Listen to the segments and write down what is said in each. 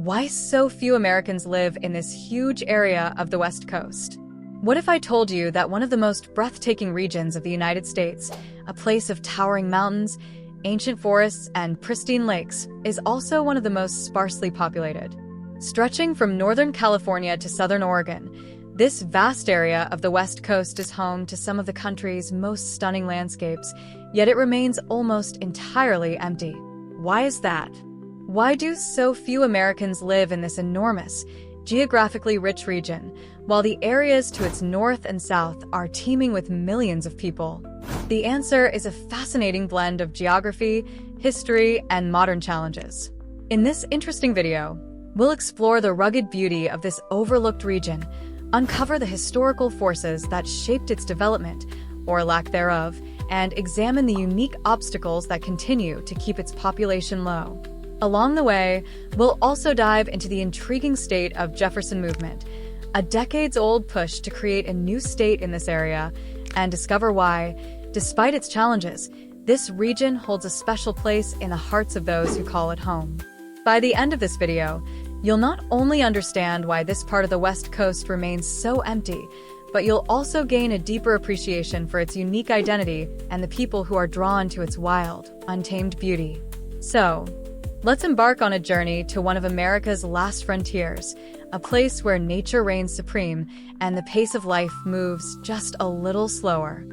Why so few Americans live in this huge area of the West Coast? What if I told you that one of the most breathtaking regions of the United States, a place of towering mountains, ancient forests, and pristine lakes, is also one of the most sparsely populated? Stretching from Northern California to Southern Oregon, this vast area of the West Coast is home to some of the country's most stunning landscapes, yet it remains almost entirely empty. Why is that? Why do so few Americans live in this enormous, geographically rich region, while the areas to its north and south are teeming with millions of people? The answer is a fascinating blend of geography, history, and modern challenges. In this interesting video, we'll explore the rugged beauty of this overlooked region, uncover the historical forces that shaped its development, or lack thereof, and examine the unique obstacles that continue to keep its population low. Along the way, we'll also dive into the intriguing State of Jefferson movement, a decades-old push to create a new state in this area, and discover why, despite its challenges, this region holds a special place in the hearts of those who call it home. By the end of this video, you'll not only understand why this part of the West Coast remains so empty, but you'll also gain a deeper appreciation for its unique identity and the people who are drawn to its wild, untamed beauty. So, let's embark on a journey to one of America's last frontiers, a place where nature reigns supreme and the pace of life moves just a little slower.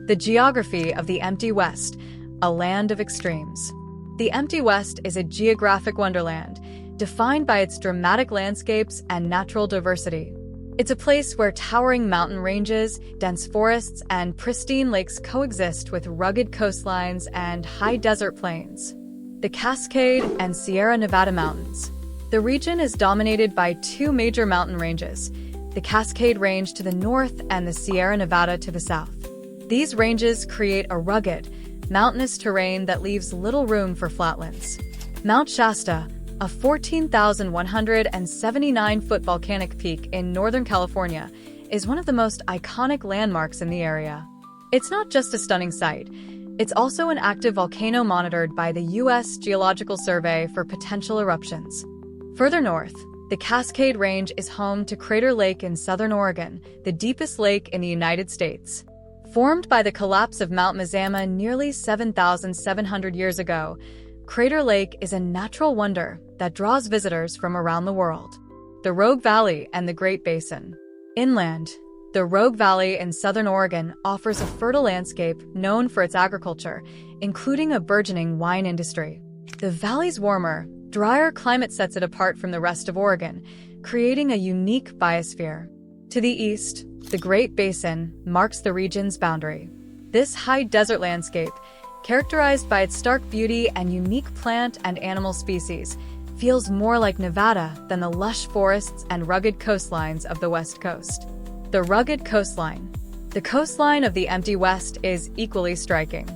The geography of the empty West, a land of extremes. The empty West is a geographic wonderland, defined by its dramatic landscapes and natural diversity. It's a place where towering mountain ranges, dense forests, and pristine lakes coexist with rugged coastlines and high desert plains. The Cascade and Sierra Nevada mountains. The region is dominated by two major mountain ranges, the Cascade Range to the north and the Sierra Nevada to the south. These ranges create a rugged, mountainous terrain that leaves little room for flatlands. Mount Shasta, a 14,179-foot volcanic peak in Northern California, is one of the most iconic landmarks in the area. It's not just a stunning sight, it's also an active volcano monitored by the U.S. Geological Survey for potential eruptions. Further north, the Cascade Range is home to Crater Lake in southern Oregon, the deepest lake in the United States. Formed by the collapse of Mount Mazama nearly 7,700 years ago, Crater Lake is a natural wonder that draws visitors from around the world. The Rogue Valley and the Great Basin. Inland, the Rogue Valley in southern Oregon offers a fertile landscape known for its agriculture, including a burgeoning wine industry. The valley's warmer, drier climate sets it apart from the rest of Oregon, creating a unique biosphere. To the east, the Great Basin marks the region's boundary. This high desert landscape, characterized by its stark beauty and unique plant and animal species, feels more like Nevada than the lush forests and rugged coastlines of the West Coast. The rugged coastline. The coastline of the empty West is equally striking.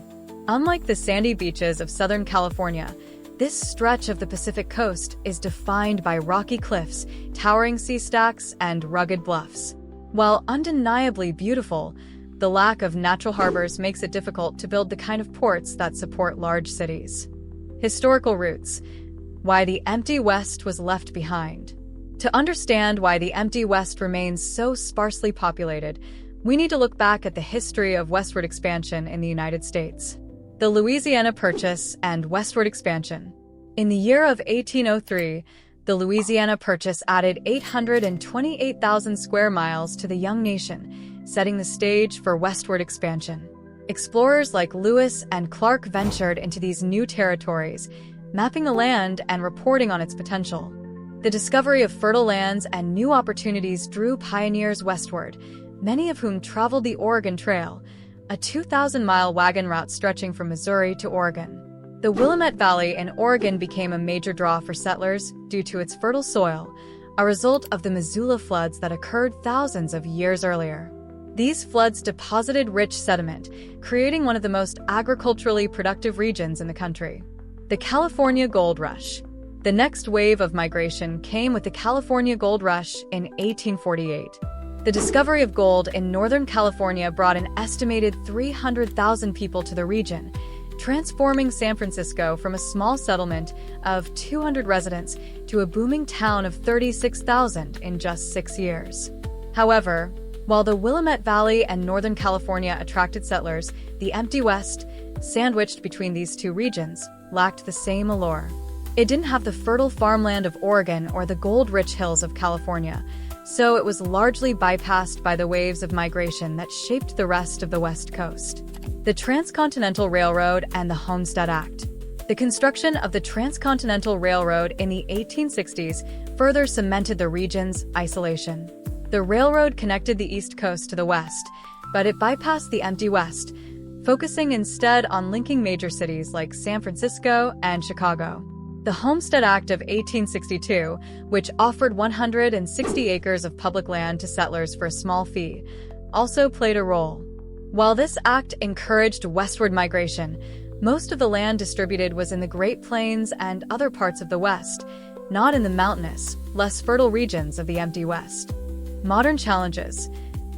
Unlike the sandy beaches of Southern California, this stretch of the Pacific coast is defined by rocky cliffs, towering sea stacks, and rugged bluffs. While undeniably beautiful, the lack of natural harbors makes it difficult to build the kind of ports that support large cities. Historical roots. Why the empty West was left behind. To understand why the empty West remains so sparsely populated, we need to look back at the history of westward expansion in the United States. The Louisiana Purchase and westward expansion. In the year of 1803, the Louisiana Purchase added 828,000 square miles to the young nation, setting the stage for westward expansion. Explorers like Lewis and Clark ventured into these new territories, mapping the land and reporting on its potential. The discovery of fertile lands and new opportunities drew pioneers westward, many of whom traveled the Oregon Trail, a 2,000-mile wagon route stretching from Missouri to Oregon. The Willamette Valley in Oregon became a major draw for settlers due to its fertile soil, a result of the Missoula floods that occurred thousands of years earlier. These floods deposited rich sediment, creating one of the most agriculturally productive regions in the country. The California Gold Rush. The next wave of migration came with the California Gold Rush in 1848. The discovery of gold in Northern California brought an estimated 300,000 people to the region, transforming San Francisco from a small settlement of 200 residents to a booming town of 36,000 in just 6 years. However, while the Willamette Valley and Northern California attracted settlers, the empty West, sandwiched between these two regions, lacked the same allure. It didn't have the fertile farmland of Oregon or the gold-rich hills of California, so it was largely bypassed by the waves of migration that shaped the rest of the West Coast. The Transcontinental Railroad and the Homestead Act. The construction of the Transcontinental Railroad in the 1860s further cemented the region's isolation. The railroad connected the East Coast to the West, but it bypassed the empty West, focusing instead on linking major cities like San Francisco and Chicago. The Homestead Act of 1862, which offered 160 acres of public land to settlers for a small fee, also played a role. While this act encouraged westward migration, most of the land distributed was in the Great Plains and other parts of the West, not in the mountainous, less fertile regions of the empty West. Modern challenges.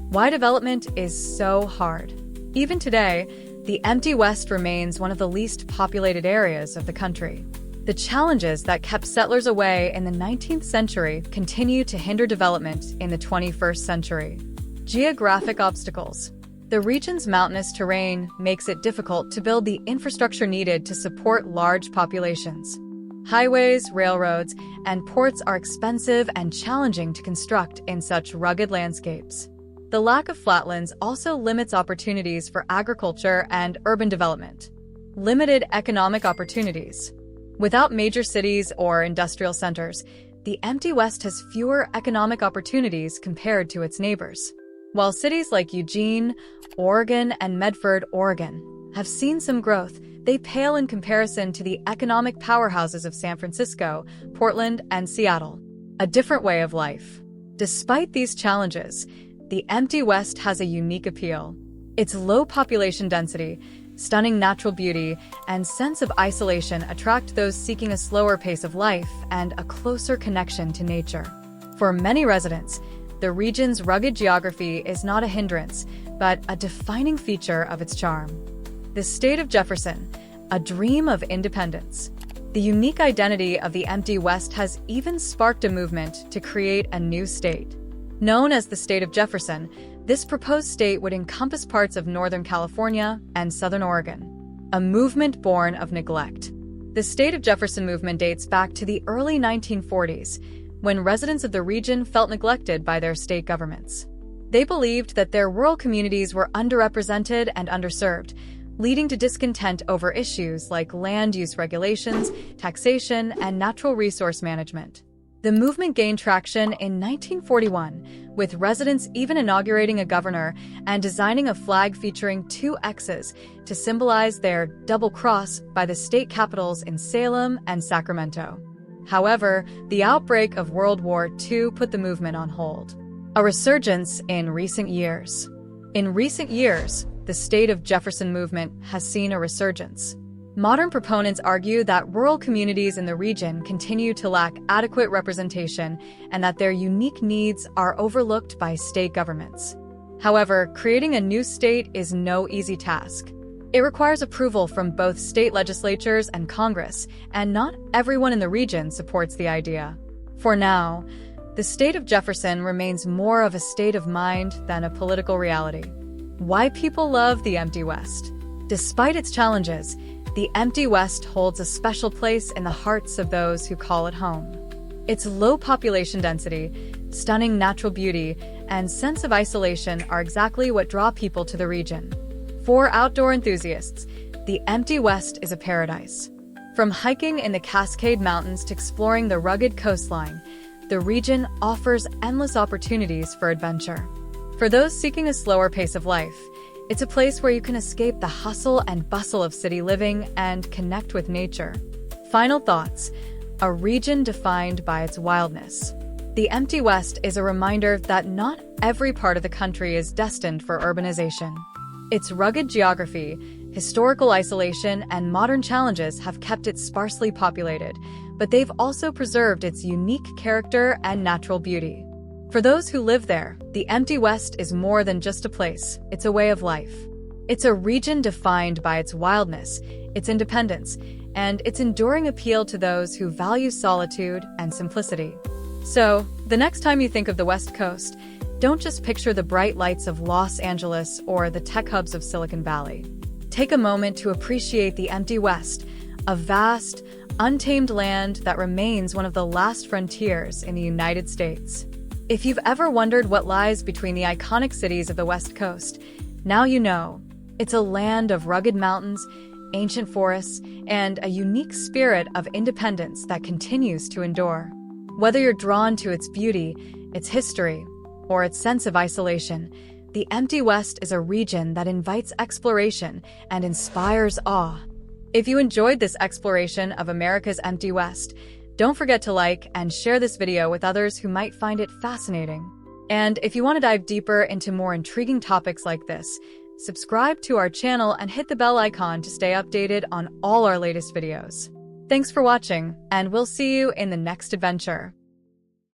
Why development is so hard. Even today, the empty West remains one of the least populated areas of the country. The challenges that kept settlers away in the 19th century continue to hinder development in the 21st century. Geographic obstacles. The region's mountainous terrain makes it difficult to build the infrastructure needed to support large populations. Highways, railroads, and ports are expensive and challenging to construct in such rugged landscapes. The lack of flatlands also limits opportunities for agriculture and urban development. Limited economic opportunities. Without major cities or industrial centers, the empty West has fewer economic opportunities compared to its neighbors. While cities like Eugene, Oregon, and Medford, Oregon, have seen some growth, they pale in comparison to the economic powerhouses of San Francisco, Portland, and Seattle. A different way of life. Despite these challenges, the empty West has a unique appeal. Its low population density, stunning natural beauty, and sense of isolation attract those seeking a slower pace of life and a closer connection to nature. For many residents, the region's rugged geography is not a hindrance, but a defining feature of its charm. The State of Jefferson, a dream of independence. The unique identity of the empty West has even sparked a movement to create a new state. Known as the State of Jefferson, this proposed state would encompass parts of Northern California and Southern Oregon, a movement born of neglect. The State of Jefferson movement dates back to the early 1940s, when residents of the region felt neglected by their state governments. They believed that their rural communities were underrepresented and underserved, leading to discontent over issues like land use regulations, taxation, and natural resource management. The movement gained traction in 1941, with residents even inaugurating a governor and designing a flag featuring 2 X's to symbolize their double cross by the state capitals in Salem and Sacramento. However, the outbreak of World War II put the movement on hold. A resurgence in recent years. In recent years, the State of Jefferson movement has seen a resurgence. Modern proponents argue that rural communities in the region continue to lack adequate representation and that their unique needs are overlooked by state governments. However, creating a new state is no easy task. It requires approval from both state legislatures and Congress, and not everyone in the region supports the idea. For now, the State of Jefferson remains more of a state of mind than a political reality. Why people love the empty West. Despite its challenges, the empty West holds a special place in the hearts of those who call it home. Its low population density, stunning natural beauty, and sense of isolation are exactly what draw people to the region. For outdoor enthusiasts, the empty West is a paradise. From hiking in the Cascade Mountains to exploring the rugged coastline, the region offers endless opportunities for adventure. For those seeking a slower pace of life, it's a place where you can escape the hustle and bustle of city living and connect with nature. Final thoughts. A region defined by its wildness. The empty West is a reminder that not every part of the country is destined for urbanization. Its rugged geography, historical isolation, and modern challenges have kept it sparsely populated, but they've also preserved its unique character and natural beauty. For those who live there, the empty West is more than just a place, it's a way of life. It's a region defined by its wildness, its independence, and its enduring appeal to those who value solitude and simplicity. So, the next time you think of the West Coast, don't just picture the bright lights of Los Angeles or the tech hubs of Silicon Valley. Take a moment to appreciate the empty West, a vast, untamed land that remains one of the last frontiers in the United States. If you've ever wondered what lies between the iconic cities of the West Coast, now you know. It's a land of rugged mountains, ancient forests, and a unique spirit of independence that continues to endure. Whether you're drawn to its beauty, its history, or its sense of isolation, the empty West is a region that invites exploration and inspires awe. If you enjoyed this exploration of America's empty West, don't forget to like and share this video with others who might find it fascinating. And if you want to dive deeper into more intriguing topics like this, subscribe to our channel and hit the bell icon to stay updated on all our latest videos. Thanks for watching, and we'll see you in the next adventure.